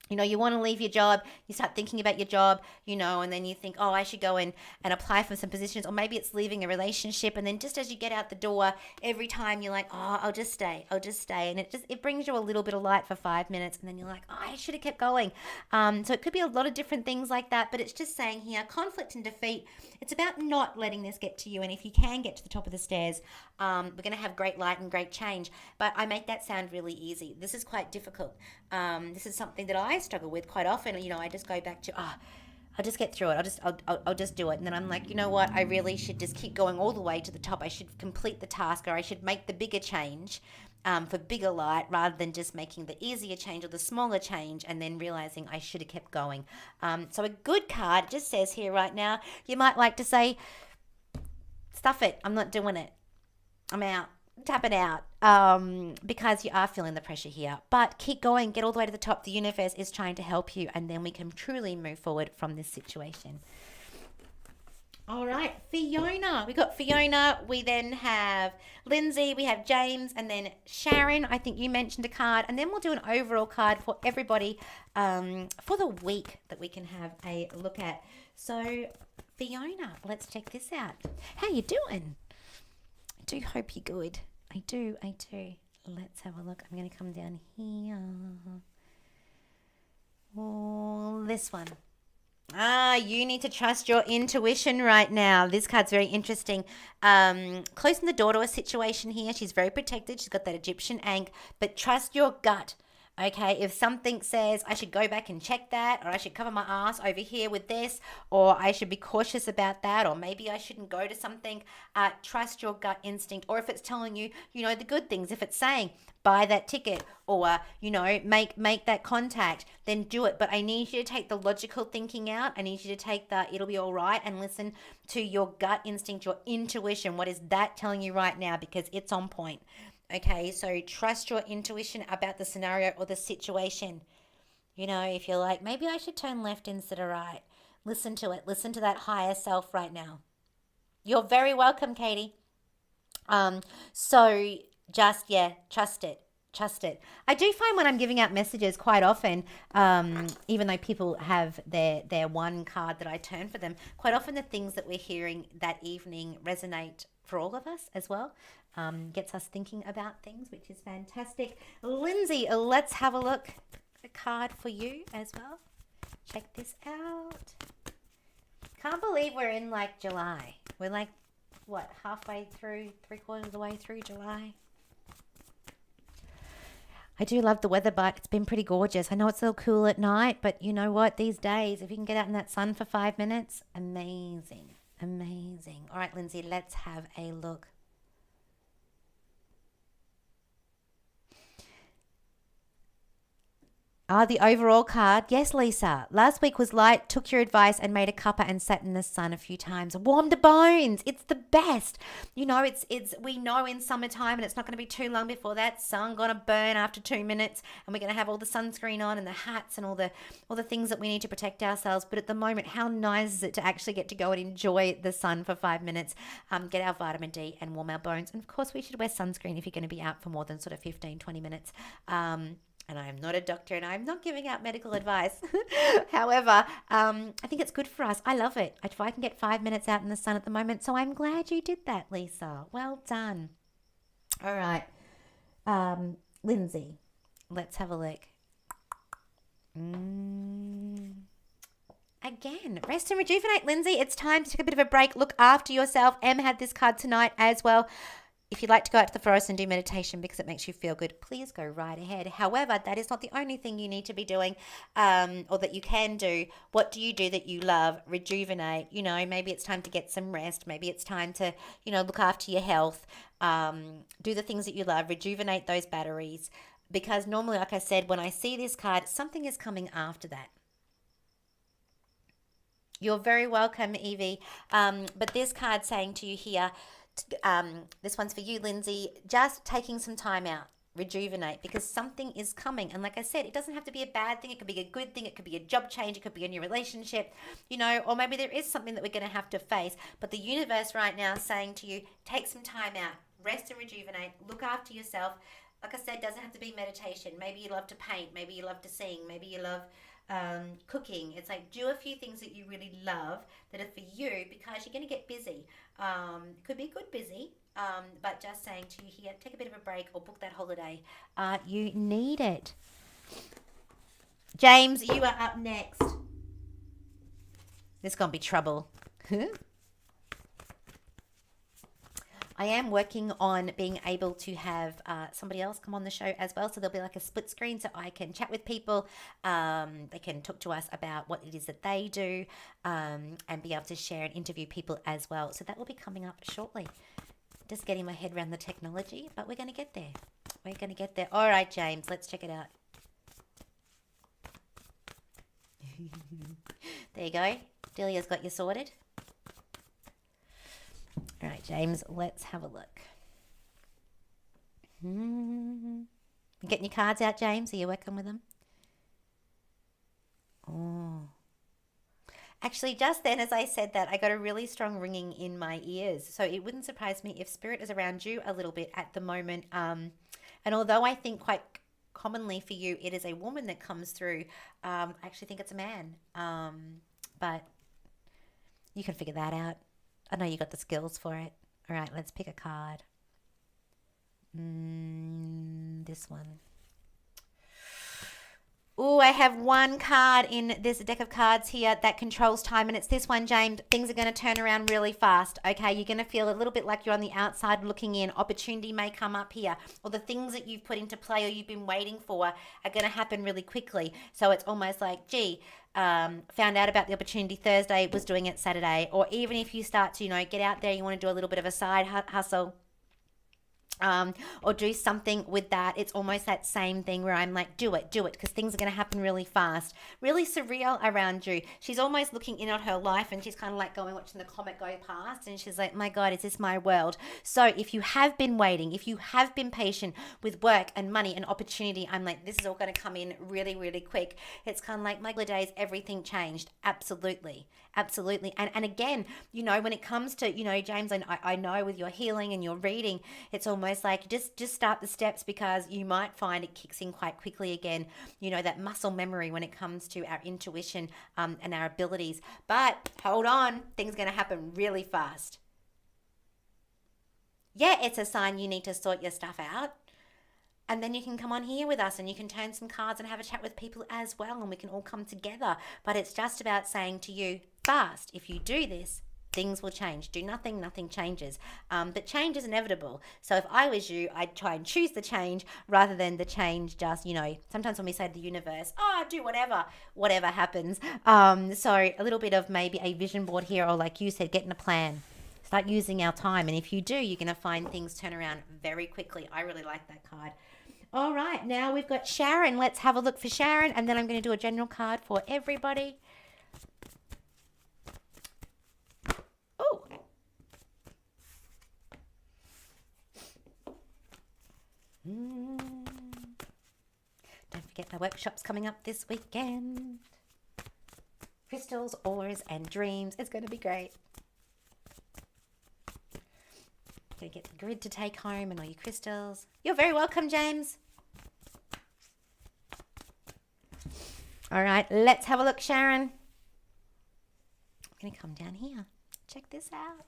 A: you want to leave your job, you start thinking about your job, and then you think, oh, I should go and apply for some positions, or maybe it's leaving a relationship, and then just as you get out the door, every time you're like, oh, I'll just stay, and it brings you a little bit of light for 5 minutes, and then you're like, oh, I should have kept going. So it could be a lot of different things like that, but it's just saying here, conflict and defeat, it's about not letting this get to you, and if you can get to the top of the stairs, we're going to have great light and great change, but I make that sound really easy. This is quite difficult. This is something that I struggle with quite often. I just go back to, I'll just get through it. I'll just do it. And then I'm like, you know what? I really should just keep going all the way to the top. I should complete the task, or I should make the bigger change for bigger light rather than just making the easier change or the smaller change and then realizing I should have kept going. So a good card just says here right now, you might like to say, stuff it. I'm not doing it. I'm out. Tap it out because you are feeling the pressure here, but keep going, get all the way to the top. The universe is trying to help you, and then we can truly move forward from this situation. All right, Fiona. We got Fiona. We then have Lindsay. We have James, and then Sharon. I think you mentioned a card, and then we'll do an overall card for everybody for the week that we can have a look at. So Fiona, let's check this out. How you doing? I do hope you're good. I do. Let's have a look. I'm going to come down here. Oh, this one. You need to trust your intuition right now. This card's very interesting. Closing the door to a situation here. She's very protected. She's got that Egyptian ankh, but trust your gut. Okay, if something says I should go back and check that, or I should cover my ass over here with this, or I should be cautious about that, or maybe I shouldn't go to something, trust your gut instinct. Or if it's telling you, the good things, if it's saying buy that ticket, or make that contact, then do it. But I need you to take the logical thinking out. I need you to take the it'll be all right and listen to your gut instinct, your intuition. What is that telling you right now? Because it's on point. Okay, so trust your intuition about the scenario or the situation. If you're like, maybe I should turn left instead of right, listen to it. Listen to that higher self right now. You're very welcome, Katie. So just, trust it. Trust it. I do find when I'm giving out messages quite often, even though people have their one card that I turn for them, quite often the things that we're hearing that evening resonate for all of us as well. Gets us thinking about things, which is fantastic. Lindsay, let's have a look. A card for you as well. Check this out. Can't believe we're in July. We're halfway through, 3/4 of the way through July. I do love the weather, but it's been pretty gorgeous. I know it's a little cool at night, but you know what? These days, if you can get out in that sun for 5 minutes, amazing. Amazing. All right, Lindsay, let's have a look. The overall card. Yes, Lisa. Last week was light, took your advice and made a cuppa and sat in the sun a few times. Warmed the bones. It's the best. It's we know in summertime, and it's not going to be too long before that sun going to burn after 2 minutes, and we're going to have all the sunscreen on and the hats and all the things that we need to protect ourselves. But at the moment, how nice is it to actually get to go and enjoy the sun for 5 minutes, get our vitamin D and warm our bones. And of course, we should wear sunscreen if you're going to be out for more than sort of 15, 20 minutes. And I am not a doctor and I'm not giving out medical advice. However, I think it's good for us. I love it. If I can get 5 minutes out in the sun at the moment. So I'm glad you did that, Lisa. Well done. All right. Lindsay, let's have a look. Again, rest and rejuvenate, Lindsay. It's time to take a bit of a break. Look after yourself. Em had this card tonight as well. If you'd like to go out to the forest and do meditation because it makes you feel good, please go right ahead. However, that is not the only thing you need to be doing, or that you can do. What do you do that you love? Rejuvenate. Maybe it's time to get some rest. Maybe it's time to, look after your health. Do the things that you love. Rejuvenate those batteries. Because normally, like I said, when I see this card, something is coming after that. You're very welcome, Evie. But this card saying to you here, this one's for you, Lindsay, just taking some time out, rejuvenate, because something is coming. And like I said, it doesn't have to be a bad thing. It could be a good thing. It could be a job change. It could be a new relationship, or maybe there is something that we're going to have to face. But the universe right now is saying to you, take some time out, rest and rejuvenate, look after yourself. Like I said, it doesn't have to be meditation. Maybe you love to paint. Maybe you love to sing. Maybe you love cooking. It's do a few things that you really love that are for you, because you're going to get busy. Could be good busy, but just saying to you here, take a bit of a break or book that holiday. You need it. James, you are up next. This is going to be trouble. I am working on being able to have somebody else come on the show as well. So there'll be like a split screen so I can chat with people. They can talk to us about what it is that they do, and be able to share and interview people as well. So that will be coming up shortly. Just getting my head around the technology, but we're going to get there. We're going to get there. All right, James, let's check it out. There you go. Delia's got you sorted. All right, James, let's have a look. You getting your cards out, James? Are you working with them? Oh. Actually, just then, as I said that, I got a really strong ringing in my ears. So it wouldn't surprise me if spirit is around you a little bit at the moment. And although I think quite commonly for you, it is a woman that comes through, I actually think it's a man. But you can figure that out. I know you got the skills for it. All right, let's pick a card. This one. Oh, I have one card in this deck of cards here that controls time, and it's this one, James. Things are going to turn around really fast, okay? You're going to feel a little bit like you're on the outside looking in. Opportunity may come up here, or the things that you've put into play or you've been waiting for are going to happen really quickly. So it's almost like, gee, found out about the opportunity Thursday, was doing it Saturday. Or even if you start to, get out there, you want to do a little bit of a side hustle, or do something with that. It's almost that same thing where I'm like, do it, because things are going to happen really fast. Really surreal around you. She's almost looking in at her life, and she's kind of like watching the comet go past, and she's like, my God, is this my world? So if you have been waiting, if you have been patient with work and money and opportunity, I'm like, this is all going to come in really, really quick. It's kind of like my days, everything changed. Absolutely. And again, when it comes to, James, I know with your healing and your reading, it's almost like just start the steps, because you might find it kicks in quite quickly again, that muscle memory when it comes to our intuition and our abilities. But hold on, things are going to happen really fast. Yeah, it's a sign you need to sort your stuff out. And then you can come on here with us and you can turn some cards and have a chat with people as well, and we can all come together. But it's just about saying to you, fast, if you do this, things will change. Do nothing, nothing changes. But change is inevitable. So if I was you, I'd try and choose the change rather than the change just, sometimes when we say to the universe, do whatever happens. So a little bit of maybe a vision board here, or like you said, getting a plan. Start using our time. And if you do, you're going to find things turn around very quickly. I really like that card. All right, now we've got Sharon. Let's have a look for Sharon, and then I'm going to do a general card for everybody. Oh. Don't forget the workshop's coming up this weekend. Crystals, auras, and dreams. It's going to be great. Gonna get the grid to take home and all your crystals. You're very welcome, James. All right, let's have a look, Sharon. I'm going to come down here. Check this out.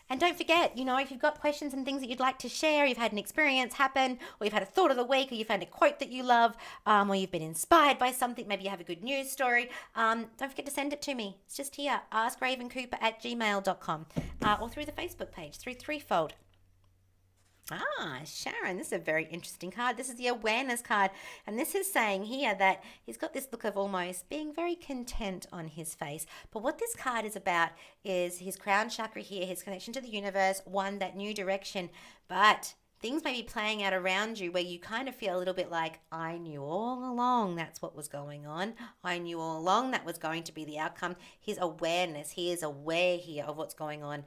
A: And don't forget, if you've got questions and things that you'd like to share, you've had an experience happen, or you've had a thought of the week, or you've found a quote that you love, or you've been inspired by something, maybe you have a good news story, don't forget to send it to me. It's just here, askravencooper@gmail.com, or through the Facebook page, through Threefold. Sharon, this is a very interesting card. This is the awareness card. And this is saying here that he's got this look of almost being very content on his face. But what this card is about is his crown chakra here, his connection to the universe, that new direction. But things may be playing out around you where you kind of feel a little bit like, I knew all along that's what was going on. I knew all along that was going to be the outcome. His awareness, he is aware here of what's going on.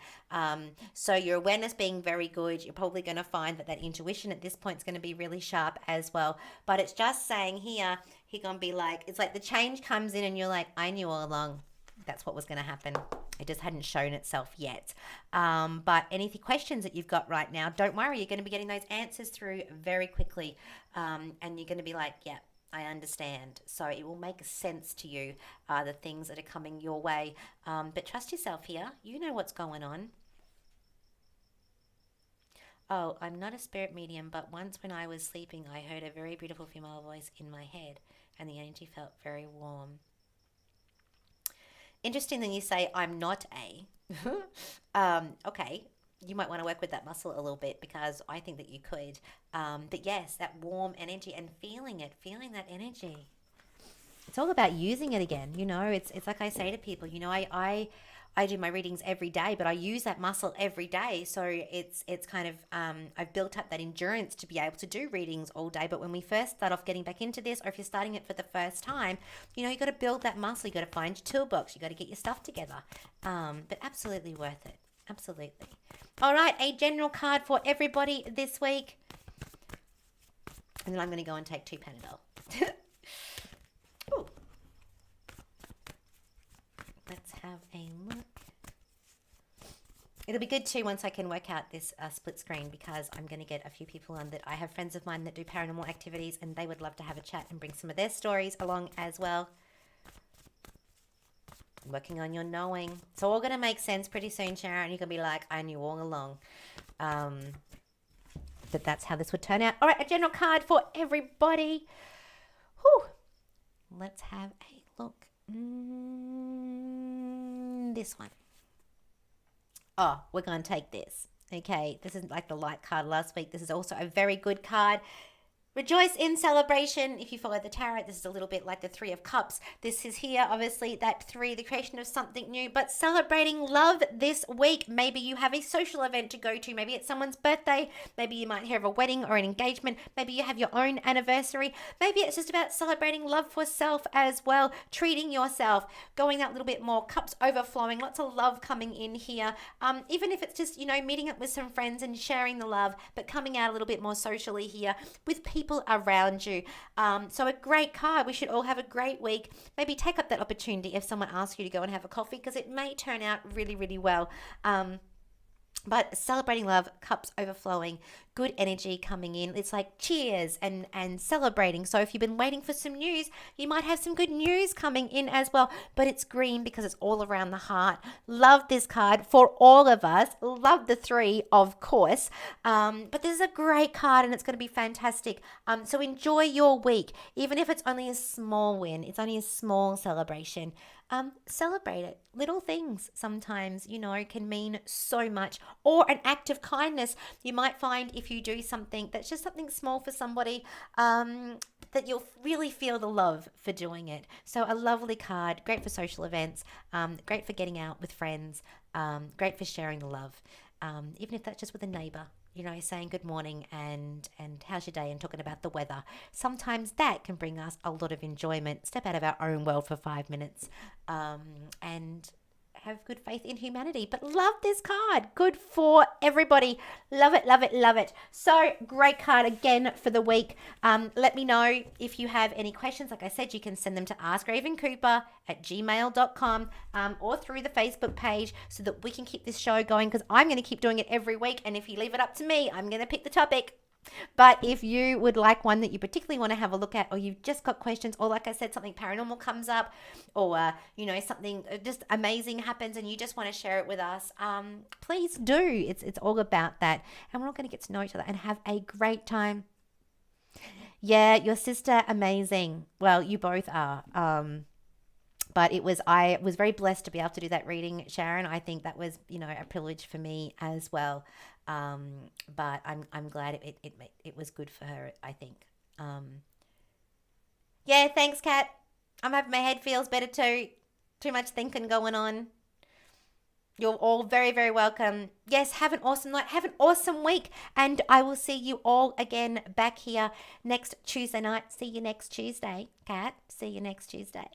A: So your awareness being very good, you're probably going to find that intuition at this point is going to be really sharp as well. But it's just saying here, he's going to be like, it's like the change comes in and you're like, I knew all along that's what was going to happen. It just hadn't shown itself yet. But any questions that you've got right now, don't worry. You're going to be getting those answers through very quickly. And you're going to be like, yeah, I understand. So it will make sense to you, the things that are coming your way. But trust yourself here. You know what's going on. Oh, I'm not a spirit medium, but once when I was sleeping, I heard a very beautiful female voice in my head, and the energy felt very warm. Interesting that you say, I'm not a. Okay, you might want to work with that muscle a little bit, because I think that you could. But yes, that warm energy and feeling that energy. It's all about using it again. It's like I say to people, I do my readings every day, but I use that muscle every day. So it's kind of, I've built up that endurance to be able to do readings all day. But when we first start off getting back into this, or if you're starting it for the first time, you got to build that muscle. You got to find your toolbox. You got to get your stuff together. But absolutely worth it. Absolutely. All right. A general card for everybody this week. And then I'm going to go and take 2 Panadol. Ooh. Let's have a look. It'll be good too once I can work out this split screen, because I'm going to get a few people on that I have friends of mine that do paranormal activities, and they would love to have a chat and bring some of their stories along as well. Working on your knowing. It's all going to make sense pretty soon, Sharon. You're going to be like, I knew all along. That's how this would turn out. All right, a general card for everybody. Whew. Let's have a look. This one. Oh, we're going to take this. Okay, this isn't like the light card last week. This is also a very good card. Rejoice in celebration. If you follow the tarot, this is a little bit like the Three of Cups. This is here, obviously, that three, the creation of something new, but celebrating love this week. Maybe you have a social event to go to. Maybe it's someone's birthday. Maybe you might hear of a wedding or an engagement. Maybe you have your own anniversary. Maybe it's just about celebrating love for self as well, treating yourself, going that little bit more, cups overflowing, lots of love coming in here. Even if it's just, meeting up with some friends and sharing the love, but coming out a little bit more socially here with people around you. So a great card. We should all have a great week. Maybe take up that opportunity if someone asks you to go and have a coffee, because it may turn out really, really well. But celebrating love, cups overflowing, good energy coming in. It's like cheers and celebrating. So if you've been waiting for some news, you might have some good news coming in as well. But it's green because it's all around the heart. Love this card for all of us. Love the three, of course. But this is a great card and it's going to be fantastic. So enjoy your week. Even if it's only a small win, it's only a small celebration. Celebrate it. Little things sometimes, can mean so much. Or an act of kindness. You might find if you do something that's just something small for somebody, that you'll really feel the love for doing it. So a lovely card, great for social events, great for getting out with friends, great for sharing the love. Even if that's just with a neighbor, saying good morning and how's your day and talking about the weather. Sometimes that can bring us a lot of enjoyment. Step out of our own world for 5 minutes and have good faith in humanity. But love this card. Good for everybody. Love it, love it, love it. So great card again for the week. Let me know if you have any questions. Like I said, you can send them to askravencooper@gmail.com or through the Facebook page so that we can keep this show going, because I'm going to keep doing it every week. And if you leave it up to me, I'm going to pick the topic. But if you would like one that you particularly want to have a look at, or you've just got questions, or like I said, something paranormal comes up, or something just amazing happens and you just want to share it with us, please do. It's all about that, and we're all going to get to know each other and have a great time. Yeah, your sister, amazing. Well, you both are. But I was very blessed to be able to do that reading, Sharon. I think that was, a privilege for me as well. But I'm glad it was good for her, I think. Yeah, thanks, Kat. I'm hoping my head feels better too. Too much thinking going on. You're all very, very welcome. Yes, have an awesome night. Have an awesome week. And I will see you all again back here next Tuesday night. See you next Tuesday, Kat. See you next Tuesday.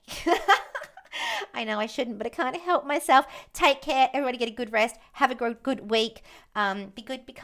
A: I know I shouldn't, but I can't help myself. Take care. Everybody get a good rest. Have a good week. Be good. Be kind.